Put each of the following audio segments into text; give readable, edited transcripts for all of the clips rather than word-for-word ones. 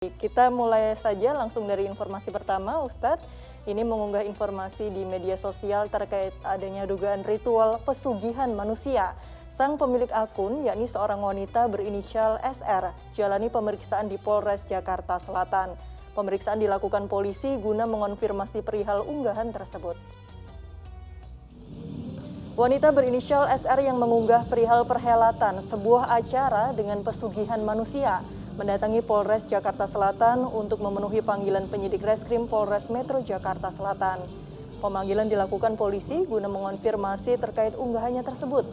Kita mulai saja langsung dari informasi pertama, Ustadz. Ini mengunggah informasi di media sosial terkait adanya dugaan ritual pesugihan manusia. Sang pemilik akun, yakni seorang wanita berinisial SR, jalani pemeriksaan di Polres Jakarta Selatan. Pemeriksaan dilakukan polisi guna mengonfirmasi perihal unggahan tersebut. Wanita berinisial SR yang mengunggah perihal perhelatan sebuah acara dengan pesugihan manusia mendatangi Polres Jakarta Selatan untuk memenuhi panggilan penyidik Reskrim Polres Metro Jakarta Selatan. Pemanggilan dilakukan polisi guna mengonfirmasi terkait unggahannya tersebut.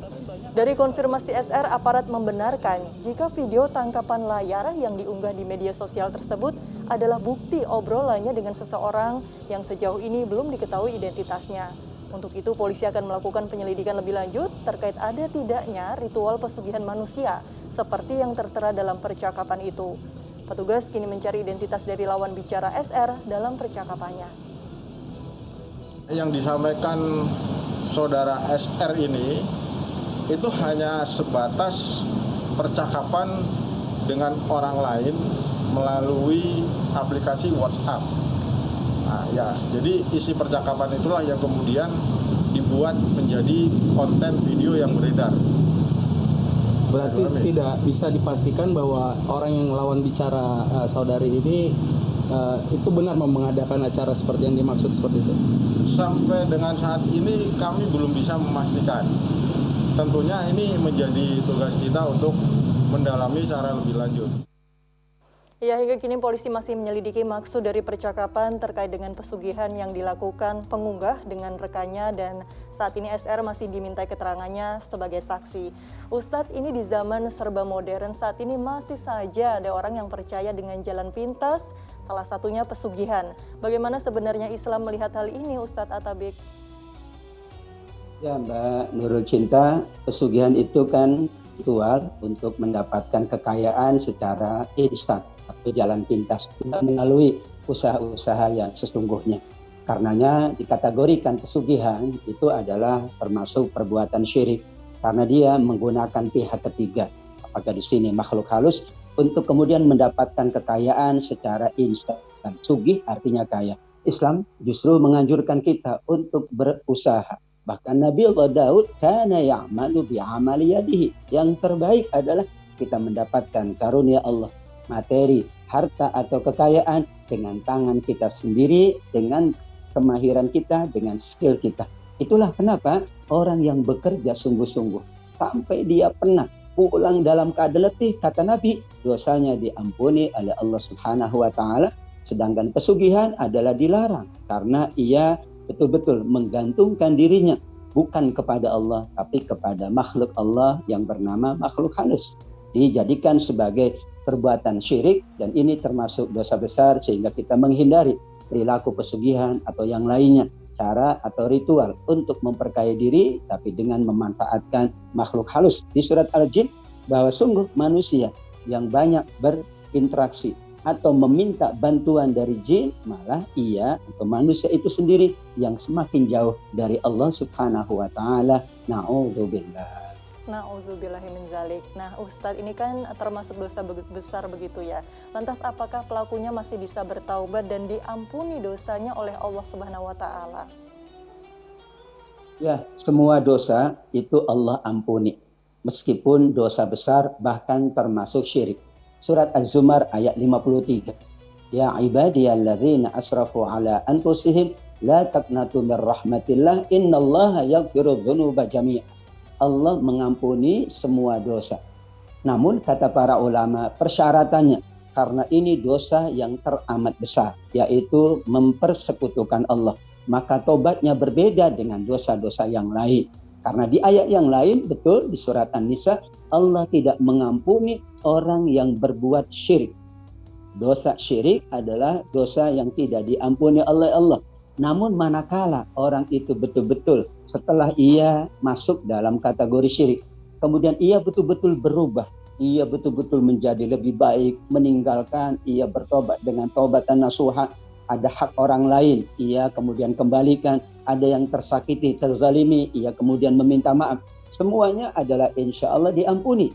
Dari konfirmasi SR, aparat membenarkan jika video tangkapan layar yang diunggah di media sosial tersebut adalah bukti obrolannya dengan seseorang yang sejauh ini belum diketahui identitasnya. Untuk itu, polisi akan melakukan penyelidikan lebih lanjut terkait ada tidaknya ritual pesugihan manusia seperti yang tertera dalam percakapan itu. Petugas kini mencari identitas dari lawan bicara SR dalam percakapannya. Yang disampaikan saudara SR ini itu hanya sebatas percakapan dengan orang lain melalui aplikasi WhatsApp. Nah, ya, jadi isi percakapan itulah yang kemudian dibuat menjadi konten video yang beredar. Berarti tidak bisa dipastikan bahwa orang yang lawan bicara saudari ini itu benar mengadakan acara seperti yang dimaksud seperti itu? Sampai dengan saat ini kami belum bisa memastikan. Tentunya ini menjadi tugas kita untuk mendalami secara lebih lanjut. Ya, hingga kini polisi masih menyelidiki maksud dari percakapan terkait dengan pesugihan yang dilakukan pengunggah dengan rekannya, dan saat ini SR masih dimintai keterangannya sebagai saksi. Ustadz, ini di zaman serba modern saat ini masih saja ada orang yang percaya dengan jalan pintas, salah satunya pesugihan. Bagaimana sebenarnya Islam melihat hal ini, Ustadz Atabik? Ya Mbak Nurul Cinta, pesugihan itu kan ritual untuk mendapatkan kekayaan secara instan atau jalan pintas, tidak melalui usaha-usaha yang sesungguhnya. Karenanya dikategorikan pesugihan itu adalah termasuk perbuatan syirik karena dia menggunakan pihak ketiga, apakah di sini makhluk halus, untuk kemudian mendapatkan kekayaan secara instan. Sugih artinya kaya. Islam justru menganjurkan kita untuk berusaha. Bahkan Nabi Allah Daud kana ya'malu bi'amali yadihi. Yang terbaik adalah kita mendapatkan karunia Allah, materi, harta atau kekayaan dengan tangan kita sendiri, dengan kemahiran kita, dengan skill kita. Itulah kenapa orang yang bekerja sungguh-sungguh sampai dia penat, pulang dalam keadaan letih, kata Nabi, dosanya diampuni oleh Allah Subhanahu wa taala. Sedangkan pesugihan adalah dilarang karena ia betul-betul menggantungkan dirinya bukan kepada Allah tapi kepada makhluk Allah yang bernama makhluk halus. Dijadikan sebagai perbuatan syirik dan ini termasuk dosa besar sehingga kita menghindari perilaku pesugihan atau yang lainnya, cara atau ritual untuk memperkaya diri tapi dengan memanfaatkan makhluk halus. Di surat Al-Jin bahwa sungguh manusia yang banyak berinteraksi atau meminta bantuan dari jin, malah ia atau manusia itu sendiri yang semakin jauh dari Allah Subhanahu wa taala. Na'udzubillah. Na'udzubillahi min dzalik. Nah, Ustadz, ini kan termasuk dosa besar begitu ya. Lantas apakah pelakunya masih bisa bertaubat dan diampuni dosanya oleh Allah Subhanahu wa taala? Ya, semua dosa itu Allah ampuni. Meskipun dosa besar bahkan termasuk syirik. Surat Az-Zumar ayat 53. Ya ibadiyalladzina asrafu ala anfusihim la taqnatu mir rahmatillah innallaha yaghfiru dzunuba jami'a. Allah mengampuni semua dosa. Namun kata para ulama persyaratannya, karena ini dosa yang teramat besar, yaitu mempersekutukan Allah, maka tobatnya berbeda dengan dosa-dosa yang lain. Karena di ayat yang lain, betul di surat An-Nisa, Allah tidak mengampuni orang yang berbuat syirik. Dosa syirik adalah dosa yang tidak diampuni oleh Allah. Namun manakala orang itu betul-betul setelah ia masuk dalam kategori syirik, kemudian ia betul-betul berubah, ia betul-betul menjadi lebih baik, meninggalkan, ia bertobat dengan tobatan nasuha, ada hak orang lain, ia kemudian kembalikan, ada yang tersakiti, terzalimi, ia kemudian meminta maaf. Semuanya adalah insya Allah diampuni.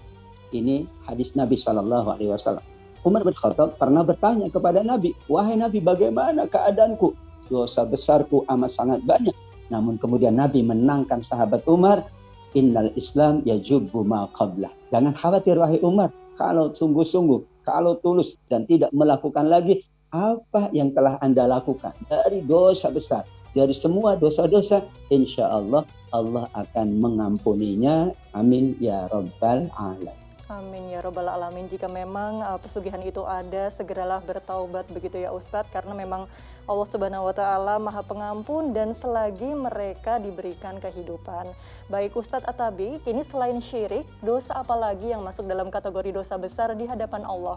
Ini hadis Nabi SAW. Umar bin Khattab pernah bertanya kepada Nabi, wahai Nabi, bagaimana keadaanku? Dosa besarku amat sangat banyak. Namun kemudian Nabi menenangkan sahabat Umar, innal Islam yajubbu ma qablah. Jangan khawatir wahai Umar, kalau sungguh-sungguh, kalau tulus dan tidak melakukan lagi apa yang telah Anda lakukan dari dosa besar, dari semua dosa-dosa, insya Allah Allah akan mengampuninya. Amin ya rabbal alamin. Amin ya robbal alamin. Jika memang pesugihan itu ada, segeralah bertaubat begitu ya Ustadz, karena memang Allah Subhanahu wa taala Maha Pengampun dan selagi mereka diberikan kehidupan. Baik Ustadz Atabi, ini selain syirik, dosa apa lagi yang masuk dalam kategori dosa besar di hadapan Allah?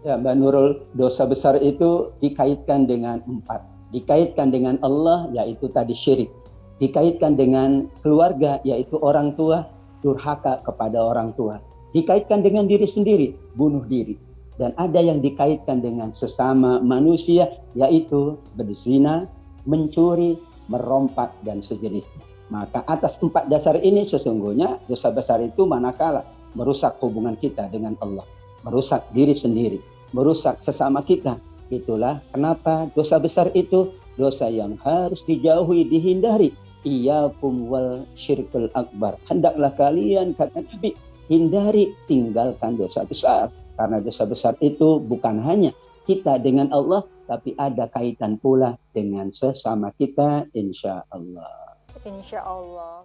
Ya Mbak Nurul, dosa besar itu dikaitkan dengan 4. Dikaitkan dengan Allah, yaitu tadi syirik. Dikaitkan dengan keluarga, yaitu orang tua, durhaka kepada orang tua. Dikaitkan dengan diri sendiri, bunuh diri. Dan ada yang dikaitkan dengan sesama manusia, yaitu berzina, mencuri, merompak, dan sejenisnya. Maka atas 4 dasar ini sesungguhnya dosa besar itu manakala merusak hubungan kita dengan Allah, merusak diri sendiri, merusak sesama kita. Itulah kenapa dosa besar itu dosa yang harus dijauhi, dihindari. Iyyakum wal syirkul akbar. Hendaklah kalian, kata Nabi, hindari, tinggalkan dosa besar. Karena dosa besar itu bukan hanya kita dengan Allah, tapi ada kaitan pula dengan sesama kita, insya Allah. Insya Allah.